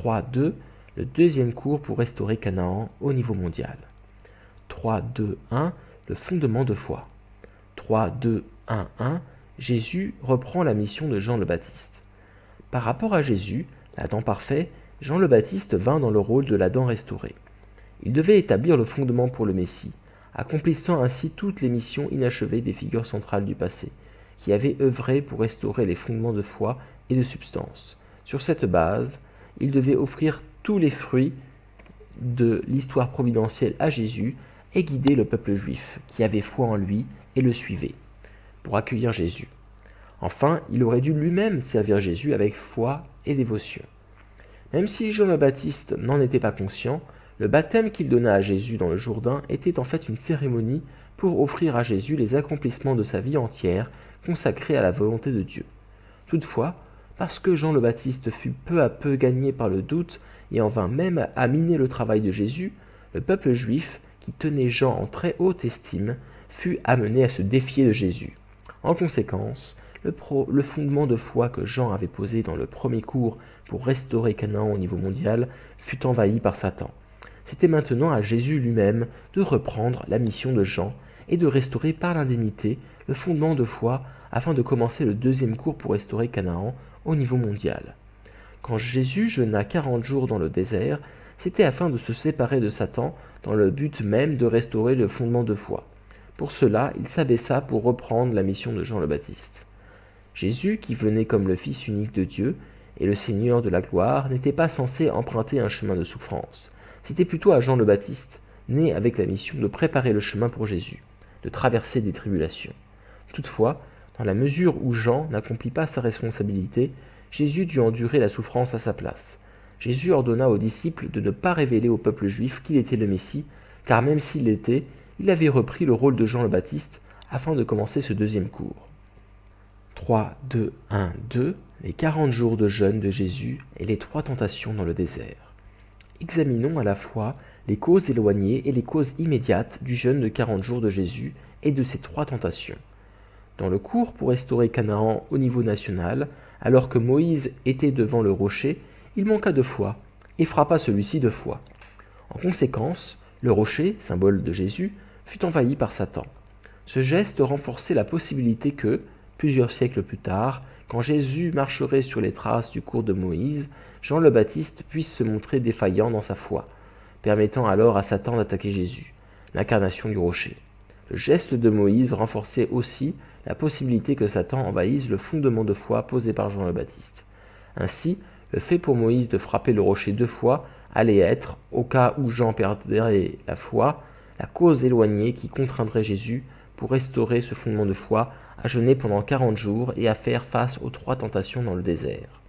3.2, le deuxième cours pour restaurer Canaan au niveau mondial. 3.2.1, le fondement de foi. 3.2.1.1, Jésus reprend la mission de Jean le Baptiste. Par rapport à Jésus, l'Adam parfait, Jean le Baptiste vint dans le rôle de l'Adam restauré. Il devait établir le fondement pour le Messie, accomplissant ainsi toutes les missions inachevées des figures centrales du passé, qui avaient œuvré pour restaurer les fondements de foi et de substance. Sur cette base, il devait offrir tous les fruits de l'histoire providentielle à Jésus et guider le peuple juif, qui avait foi en lui et le suivait, pour accueillir Jésus. Enfin, il aurait dû lui-même servir Jésus avec foi et dévotion. Même si Jean le Baptiste n'en était pas conscient, le baptême qu'il donna à Jésus dans le Jourdain était en fait une cérémonie pour offrir à Jésus les accomplissements de sa vie entière consacrée à la volonté de Dieu. Toutefois, parce que Jean le Baptiste fut peu à peu gagné par le doute et en vint même à miner le travail de Jésus, le peuple juif, qui tenait Jean en très haute estime, fut amené à se défier de Jésus. En conséquence, le fondement de foi que Jean avait posé dans le premier cours pour restaurer Canaan au niveau mondial fut envahi par Satan. C'était maintenant à Jésus lui-même de reprendre la mission de Jean et de restaurer par l'indemnité le fondement de foi afin de commencer le deuxième cours pour restaurer Canaan au niveau mondial. Quand Jésus jeûna 40 jours dans le désert, c'était afin de se séparer de Satan dans le but même de restaurer le fondement de foi. Pour cela, il s'abaissa pour reprendre la mission de Jean le Baptiste. Jésus, qui venait comme le Fils unique de Dieu et le Seigneur de la gloire, n'était pas censé emprunter un chemin de souffrance. C'était plutôt à Jean le Baptiste, né avec la mission de préparer le chemin pour Jésus, de traverser des tribulations. Toutefois, dans la mesure où Jean n'accomplit pas sa responsabilité, Jésus dut endurer la souffrance à sa place. Jésus ordonna aux disciples de ne pas révéler au peuple juif qu'il était le Messie, car même s'il l'était, il avait repris le rôle de Jean le Baptiste afin de commencer ce deuxième cours. 3, 2, 1, 2, les 40 jours de jeûne de Jésus et les 3 tentations dans le désert. Examinons à la fois les causes éloignées et les causes immédiates du jeûne de 40 jours de Jésus et de ces 3 tentations. Dans le cours pour restaurer Canaan au niveau national, alors que Moïse était devant le rocher, il manqua de foi et frappa celui-ci 2 fois. En conséquence, le rocher, symbole de Jésus, fut envahi par Satan. Ce geste renforçait la possibilité que, plusieurs siècles plus tard, quand Jésus marcherait sur les traces du cours de Moïse, Jean le Baptiste puisse se montrer défaillant dans sa foi, permettant alors à Satan d'attaquer Jésus, l'incarnation du rocher. Le geste de Moïse renforçait aussi la possibilité que Satan envahisse le fondement de foi posé par Jean le Baptiste. Ainsi, le fait pour Moïse de frapper le rocher 2 fois allait être, au cas où Jean perdrait la foi, la cause éloignée qui contraindrait Jésus pour restaurer ce fondement de foi à jeûner pendant 40 jours et à faire face aux 3 tentations dans le désert.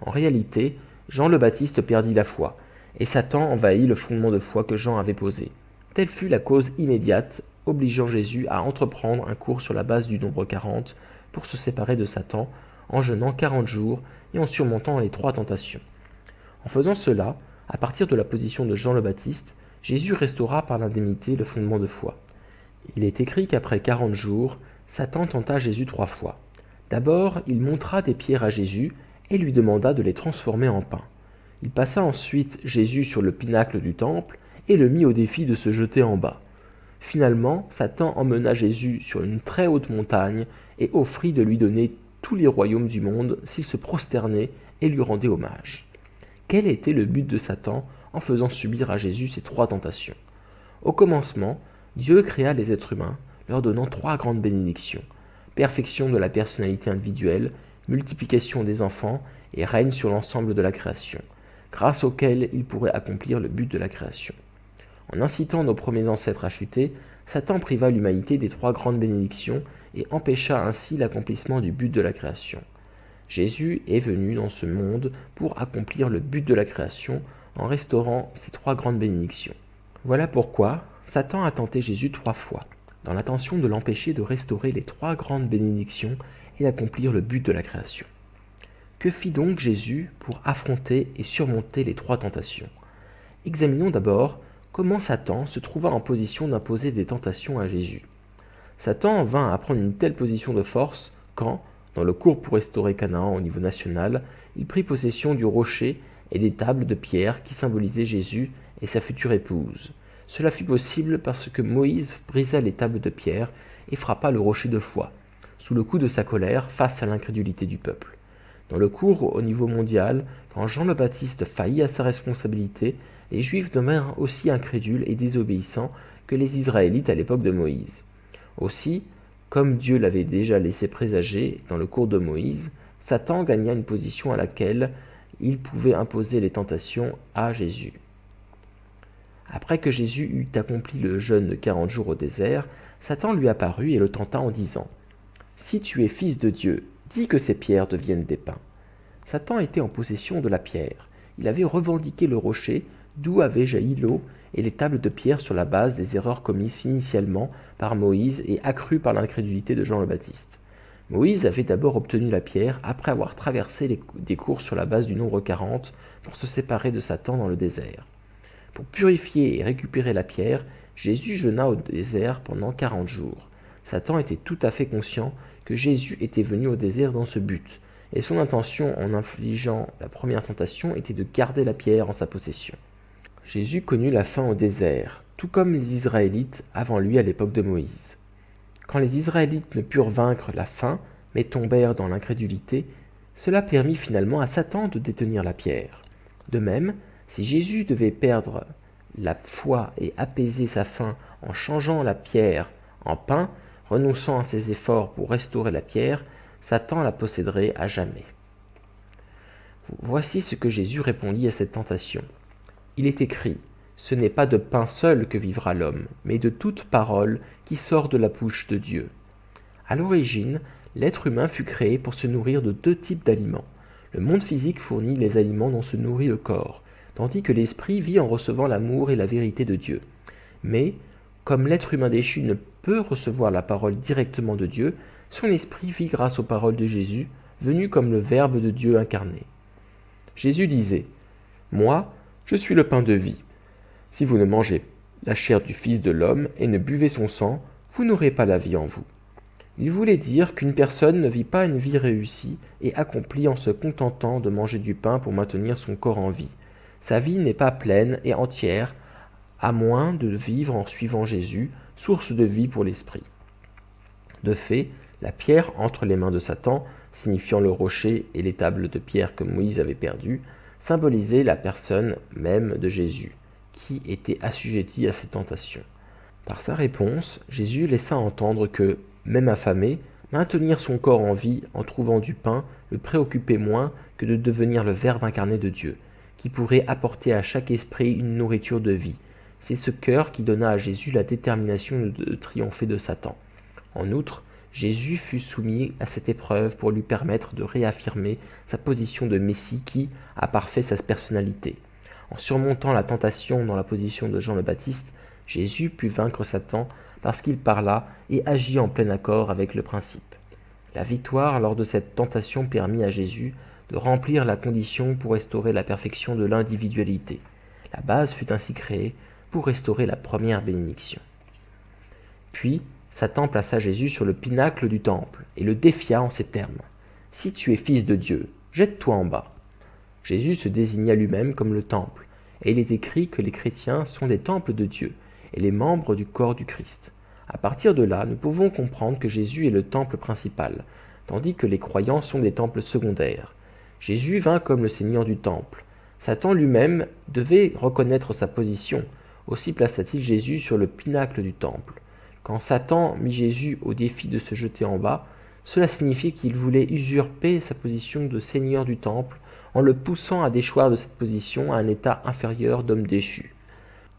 En réalité, Jean le Baptiste perdit la foi, et Satan envahit le fondement de foi que Jean avait posé. Telle fut la cause immédiate, obligeant Jésus à entreprendre un cours sur la base du nombre 40 pour se séparer de Satan, en jeûnant 40 jours et en surmontant les 3 tentations. En faisant cela, à partir de la position de Jean le Baptiste, Jésus restaura par l'indemnité le fondement de foi. Il est écrit qu'après 40 jours, Satan tenta Jésus 3 fois. D'abord, il montra des pierres à Jésus et lui demanda de les transformer en pain. Il passa ensuite Jésus sur le pinacle du temple et le mit au défi de se jeter en bas. Finalement, Satan emmena Jésus sur une très haute montagne et offrit de lui donner tous les royaumes du monde s'il se prosternait et lui rendait hommage. Quel était le but de Satan en faisant subir à Jésus ces 3 tentations? Au commencement, Dieu créa les êtres humains, leur donnant 3 grandes bénédictions: perfection de la personnalité individuelle, multiplication des enfants et règne sur l'ensemble de la création, grâce auquel il pourrait accomplir le but de la création. En incitant nos premiers ancêtres à chuter, Satan priva l'humanité des 3 grandes bénédictions et empêcha ainsi l'accomplissement du but de la création. Jésus est venu dans ce monde pour accomplir le but de la création en restaurant ces 3 grandes bénédictions. Voilà pourquoi Satan a tenté Jésus 3 fois, dans l'intention de l'empêcher de restaurer les 3 grandes bénédictions et d'accomplir le but de la création. Que fit donc Jésus pour affronter et surmonter les 3 tentations? Examinons d'abord comment Satan se trouva en position d'imposer des tentations à Jésus. Satan vint à prendre une telle position de force quand, dans le cours pour restaurer Canaan au niveau national, il prit possession du rocher et des tables de pierre qui symbolisaient Jésus et sa future épouse. Cela fut possible parce que Moïse brisa les tables de pierre et frappa le rocher 2 fois, sous le coup de sa colère face à l'incrédulité du peuple. Dans le cours au niveau mondial, quand Jean le Baptiste faillit à sa responsabilité, les Juifs demeurent aussi incrédules et désobéissants que les Israélites à l'époque de Moïse. Aussi, comme Dieu l'avait déjà laissé présager dans le cours de Moïse, Satan gagna une position à laquelle il pouvait imposer les tentations à Jésus. Après que Jésus eut accompli le jeûne de 40 jours au désert, Satan lui apparut et le tenta en disant « Si tu es fils de Dieu, dis que ces pierres deviennent des pains. » Satan était en possession de la pierre. Il avait revendiqué le rocher d'où avait jailli l'eau et les tables de pierre sur la base des erreurs commises initialement par Moïse et accrues par l'incrédulité de Jean le Baptiste. Moïse avait d'abord obtenu la pierre après avoir traversé des cours sur la base du nombre 40 pour se séparer de Satan dans le désert. Pour purifier et récupérer la pierre, Jésus jeûna au désert pendant 40 jours. Satan était tout à fait conscient que Jésus était venu au désert dans ce but, et son intention en infligeant la première tentation était de garder la pierre en sa possession. Jésus connut la faim au désert, tout comme les Israélites avant lui à l'époque de Moïse. Quand les Israélites ne purent vaincre la faim, mais tombèrent dans l'incrédulité, cela permit finalement à Satan de détenir la pierre. De même, si Jésus devait perdre la foi et apaiser sa faim en changeant la pierre en pain, renonçant à ses efforts pour restaurer la pierre, Satan la posséderait à jamais. Voici ce que Jésus répondit à cette tentation. Il est écrit, « Ce n'est pas de pain seul que vivra l'homme, mais de toute parole qui sort de la bouche de Dieu. » À l'origine, l'être humain fut créé pour se nourrir de 2 types d'aliments. Le monde physique fournit les aliments dont se nourrit le corps, tandis que l'esprit vit en recevant l'amour et la vérité de Dieu. Mais, comme l'être humain déchu ne peut recevoir la parole directement de Dieu, son esprit vit grâce aux paroles de Jésus, venu comme le Verbe de Dieu incarné. Jésus disait, « Moi, je suis le pain de vie. Si vous ne mangez la chair du Fils de l'homme et ne buvez son sang, vous n'aurez pas la vie en vous. » Il voulait dire qu'une personne ne vit pas une vie réussie et accomplie en se contentant de manger du pain pour maintenir son corps en vie. Sa vie n'est pas pleine et entière, à moins de vivre en suivant Jésus, source de vie pour l'esprit. De fait, la pierre entre les mains de Satan, signifiant le rocher et les tables de pierre que Moïse avait perdues, symbolisait la personne même de Jésus, qui était assujetti à ses tentations. Par sa réponse, Jésus laissa entendre que, même affamé, maintenir son corps en vie en trouvant du pain le préoccupait moins que de devenir le Verbe incarné de Dieu, qui pourrait apporter à chaque esprit une nourriture de vie. C'est ce cœur qui donna à Jésus la détermination de triompher de Satan. En outre, Jésus fut soumis à cette épreuve pour lui permettre de réaffirmer sa position de Messie qui a parfait sa personnalité. En surmontant la tentation dans la position de Jean le Baptiste, Jésus put vaincre Satan parce qu'il parla et agit en plein accord avec le principe. La victoire lors de cette tentation permit à Jésus de remplir la condition pour restaurer la perfection de l'individualité. La base fut ainsi créée pour restaurer la première bénédiction. Puis, Satan plaça Jésus sur le pinacle du temple et le défia en ces termes. « Si tu es fils de Dieu, jette-toi en bas. » Jésus se désigna lui-même comme le temple, et il est écrit que les chrétiens sont des temples de Dieu et les membres du corps du Christ. À partir de là, nous pouvons comprendre que Jésus est le temple principal, tandis que les croyants sont des temples secondaires. Jésus vint comme le Seigneur du temple. Satan lui-même devait reconnaître sa position, aussi plaça-t-il Jésus sur le pinacle du temple. Quand Satan mit Jésus au défi de se jeter en bas, cela signifiait qu'il voulait usurper sa position de Seigneur du temple en le poussant à déchoir de cette position à un état inférieur d'homme déchu.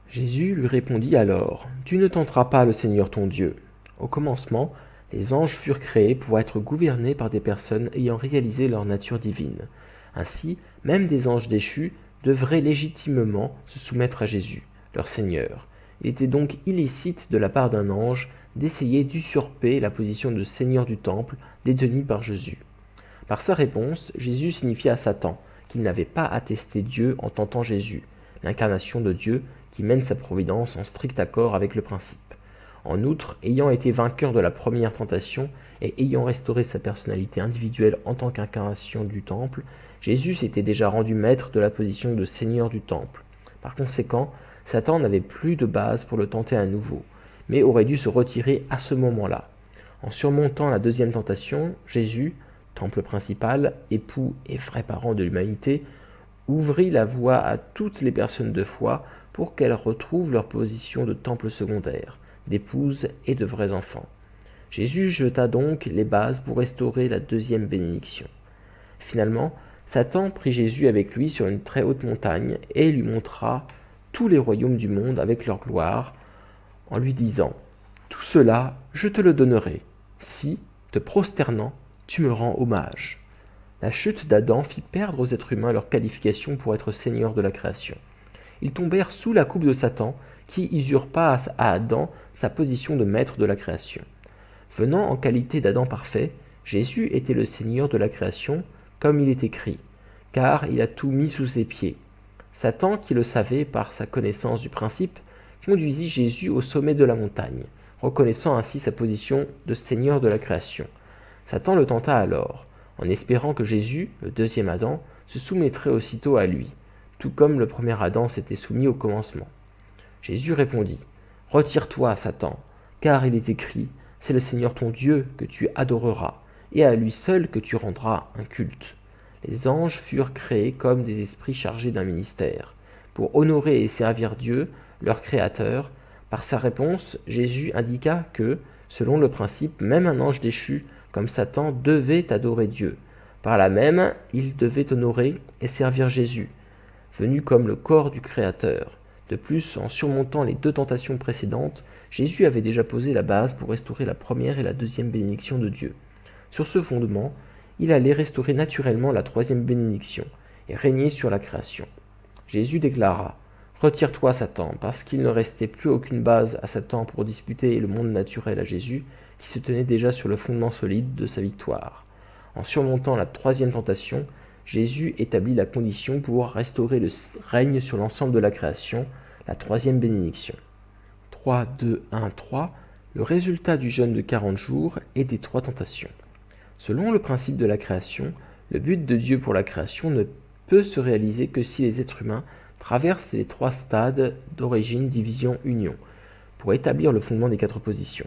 Jésus lui répondit alors, « Tu ne tenteras pas le Seigneur ton Dieu. » Au commencement, les anges furent créés pour être gouvernés par des personnes ayant réalisé leur nature divine. Ainsi, même des anges déchus devraient légitimement se soumettre à Jésus, leur Seigneur. Il était donc illicite de la part d'un ange d'essayer d'usurper la position de Seigneur du temple détenue par Jésus. Par sa réponse, Jésus signifia à Satan qu'il n'avait pas attesté Dieu en tentant Jésus, l'incarnation de Dieu qui mène sa providence en strict accord avec le principe. En outre, ayant été vainqueur de la première tentation et ayant restauré sa personnalité individuelle en tant qu'incarnation du temple, Jésus s'était déjà rendu maître de la position de seigneur du temple. Par conséquent, Satan n'avait plus de base pour le tenter à nouveau, mais aurait dû se retirer à ce moment-là. En surmontant la deuxième tentation, Jésus, temple principal, époux et vrai parent de l'humanité, ouvrit la voie à toutes les personnes de foi pour qu'elles retrouvent leur position de temple secondaire, d'épouses et de vrais enfants. Jésus jeta donc les bases pour restaurer la deuxième bénédiction. Finalement, Satan prit Jésus avec lui sur une très haute montagne et lui montra tous les royaumes du monde avec leur gloire, en lui disant « Tout cela, je te le donnerai, si, te prosternant, tu me rends hommage. » La chute d'Adam fit perdre aux êtres humains leur qualification pour être seigneurs de la création. Ils tombèrent sous la coupe de Satan, qui usurpa à Adam sa position de maître de la création. Venant en qualité d'Adam parfait, Jésus était le Seigneur de la création, comme il est écrit, car il a tout mis sous ses pieds. Satan, qui le savait par sa connaissance du principe, conduisit Jésus au sommet de la montagne, reconnaissant ainsi sa position de Seigneur de la création. Satan le tenta alors, en espérant que Jésus, le deuxième Adam, se soumettrait aussitôt à lui, tout comme le premier Adam s'était soumis au commencement. Jésus répondit « Retire-toi, Satan, car il est écrit, c'est le Seigneur ton Dieu que tu adoreras, et à lui seul que tu rendras un culte. » Les anges furent créés comme des esprits chargés d'un ministère, pour honorer et servir Dieu, leur Créateur. Par sa réponse, Jésus indiqua que, selon le principe, même un ange déchu, comme Satan, devait adorer Dieu. Par là même, il devait honorer et servir Jésus, venu comme le corps du Créateur. De plus, en surmontant les deux tentations précédentes, Jésus avait déjà posé la base pour restaurer la première et la deuxième bénédiction de Dieu. Sur ce fondement, il allait restaurer naturellement la troisième bénédiction et régner sur la création. Jésus déclara « Retire-toi, Satan, parce qu'il ne restait plus aucune base à Satan pour disputer le monde naturel à Jésus, qui se tenait déjà sur le fondement solide de sa victoire. » En surmontant la troisième tentation, Jésus établit la condition pour restaurer le règne sur l'ensemble de la création, la troisième bénédiction. 3, 2, 1, 3, le résultat du jeûne de 40 jours et des trois tentations. Selon le principe de la création, le but de Dieu pour la création ne peut se réaliser que si les êtres humains traversent les trois stades d'origine, division, union, pour établir le fondement des quatre positions.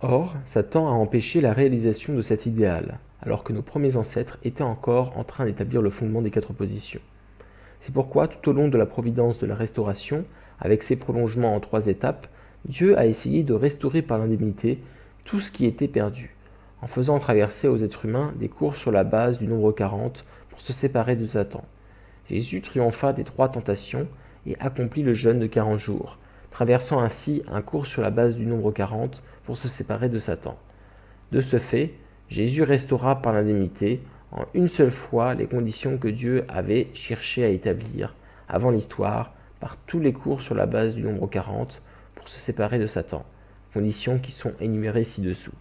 Or, Satan a empêché la réalisation de cet idéal, alors que nos premiers ancêtres étaient encore en train d'établir le fondement des quatre positions. C'est pourquoi, tout au long de la providence de la restauration, avec ses prolongements en trois étapes, Dieu a essayé de restaurer par l'indemnité tout ce qui était perdu, en faisant traverser aux êtres humains des cours sur la base du nombre 40 pour se séparer de Satan. Jésus triompha des trois tentations et accomplit le jeûne de 40 jours, traversant ainsi un cours sur la base du nombre 40 pour se séparer de Satan. De ce fait, Jésus restaura par l'indemnité en une seule fois les conditions que Dieu avait cherché à établir avant l'histoire par tous les cours sur la base du nombre 40 pour se séparer de Satan, conditions qui sont énumérées ci-dessous.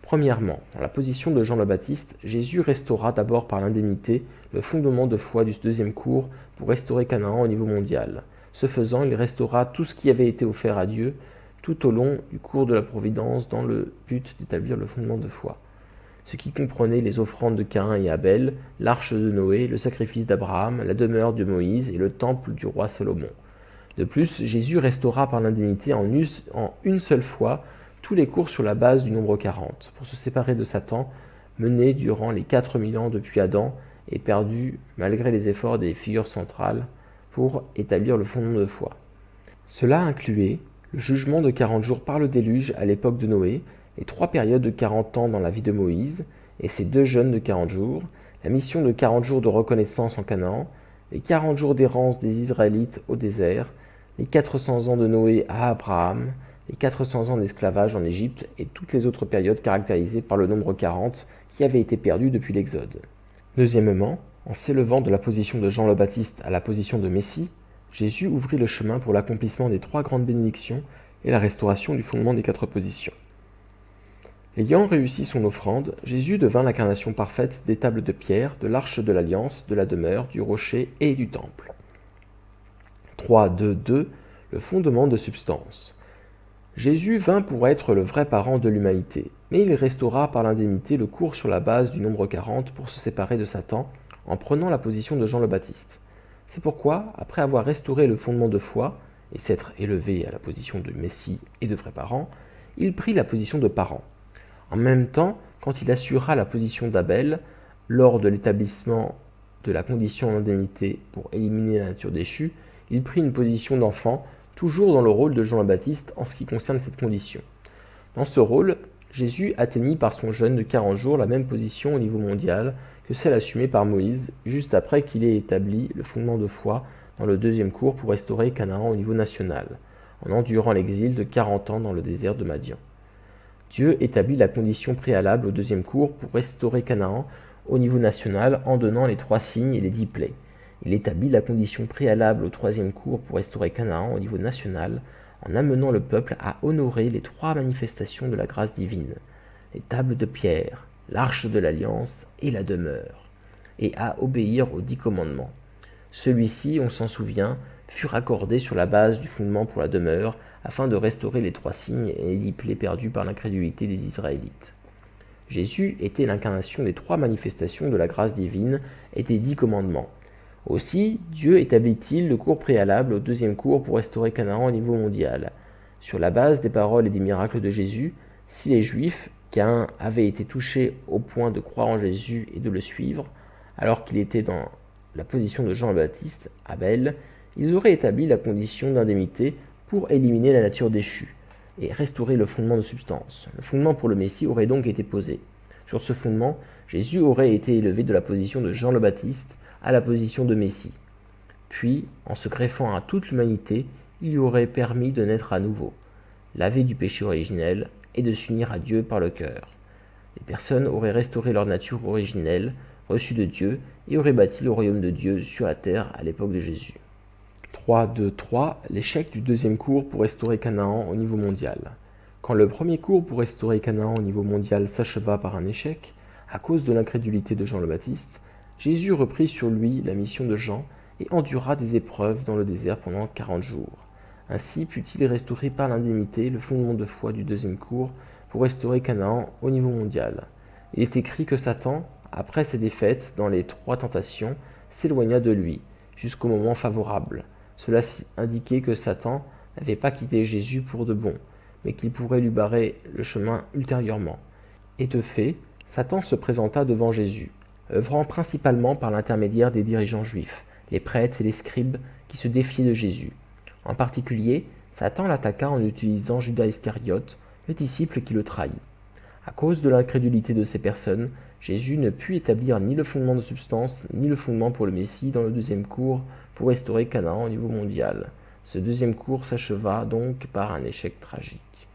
Premièrement, dans la position de Jean le Baptiste, Jésus restaura d'abord par l'indemnité le fondement de foi du deuxième cours pour restaurer Canaan au niveau mondial. Ce faisant, il restaura tout ce qui avait été offert à Dieu tout au long du cours de la Providence dans le but d'établir le fondement de foi. Ce qui comprenait les offrandes de Caïn et Abel, l'arche de Noé, le sacrifice d'Abraham, la demeure de Moïse et le temple du roi Salomon. De plus, Jésus restaura par l'indemnité en une seule fois tous les cours sur la base du nombre 40, pour se séparer de Satan, mené durant les 4000 ans depuis Adam et perdu malgré les efforts des figures centrales pour établir le fondement de foi. Cela incluait le jugement de 40 jours par le déluge à l'époque de Noé, les 3 périodes de 40 ans dans la vie de Moïse et ses 2 jeûnes de 40 jours, la mission de 40 jours de reconnaissance en Canaan, les 40 jours d'errance des Israélites au désert, les 400 ans de Noé à Abraham, les 400 ans d'esclavage en Égypte et toutes les autres périodes caractérisées par le nombre 40 qui avait été perdu depuis l'Exode. Deuxièmement, en s'élevant de la position de Jean le Baptiste à la position de Messie, Jésus ouvrit le chemin pour l'accomplissement des 3 grandes bénédictions et la restauration du fondement des 4 positions. Ayant réussi son offrande, Jésus devint l'incarnation parfaite des tables de pierre, de l'arche de l'alliance, de la demeure, du rocher et du temple. 3, 2, 2, le fondement de substance. Jésus vint pour être le vrai parent de l'humanité, mais il restaura par l'indemnité le cours sur la base du nombre 40 pour se séparer de Satan en prenant la position de Jean le Baptiste. C'est pourquoi, après avoir restauré le fondement de foi et s'être élevé à la position de Messie et de vrai parent, il prit la position de parent. En même temps, quand il assura la position d'Abel, lors de l'établissement de la condition d'indemnité pour éliminer la nature déchue, il prit une position d'enfant, toujours dans le rôle de Jean le Baptiste en ce qui concerne cette condition. Dans ce rôle, Jésus atteignit par son jeûne de 40 jours la même position au niveau mondial que celle assumée par Moïse, juste après qu'il ait établi le fondement de foi dans le deuxième cours pour restaurer Canaan au niveau national, en endurant l'exil de 40 ans dans le désert de Madian. Dieu établit la condition préalable au deuxième cours pour restaurer Canaan au niveau national en donnant les 3 signes et les 10 plaies. Il établit la condition préalable au troisième cours pour restaurer Canaan au niveau national en amenant le peuple à honorer les 3 manifestations de la grâce divine, les tables de pierre, l'arche de l'alliance et la demeure, et à obéir aux 10 commandements. Celui-ci, on s'en souvient, fut raccordé sur la base du fondement pour la demeure afin de restaurer les 3 signes et les 10 plaies perdues par l'incrédulité des Israélites. Jésus était l'incarnation des 3 manifestations de la grâce divine et des 10 commandements. Aussi, Dieu établit-il le cours préalable au deuxième cours pour restaurer Canaan au niveau mondial. Sur la base des paroles et des miracles de Jésus, si les Juifs, qu'un avaient été touchés au point de croire en Jésus et de le suivre, alors qu'il était dans la position de Jean le Baptiste, Abel, ils auraient établi la condition d'indemnité pour éliminer la nature déchue et restaurer le fondement de substance. Le fondement pour le Messie aurait donc été posé. Sur ce fondement, Jésus aurait été élevé de la position de Jean le Baptiste à la position de Messie. Puis, en se greffant à toute l'humanité, il lui aurait permis de naître à nouveau, lavé du péché originel et de s'unir à Dieu par le cœur. Les personnes auraient restauré leur nature originelle, reçue de Dieu, et auraient bâti le royaume de Dieu sur la terre à l'époque de Jésus. 3.2.3 L'échec du deuxième cours pour restaurer Canaan au niveau mondial. Quand le premier cours pour restaurer Canaan au niveau mondial s'acheva par un échec, à cause de l'incrédulité de Jean le Baptiste, Jésus reprit sur lui la mission de Jean et endura des épreuves dans le désert pendant 40 jours. Ainsi put-il restaurer par l'indemnité le fondement de foi du deuxième cours pour restaurer Canaan au niveau mondial. Il est écrit que Satan, après ses défaites dans les 3 tentations, s'éloigna de lui, jusqu'au moment favorable. Cela indiquait que Satan n'avait pas quitté Jésus pour de bon, mais qu'il pourrait lui barrer le chemin ultérieurement. Et de fait, Satan se présenta devant Jésus, œuvrant principalement par l'intermédiaire des dirigeants juifs, les prêtres et les scribes qui se défiaient de Jésus. En particulier, Satan l'attaqua en utilisant Judas Iscariote, le disciple qui le trahit. À cause de l'incrédulité de ces personnes, Jésus ne put établir ni le fondement de substance, ni le fondement pour le Messie dans le deuxième cours pour restaurer Canaan au niveau mondial. Ce deuxième cours s'acheva donc par un échec tragique.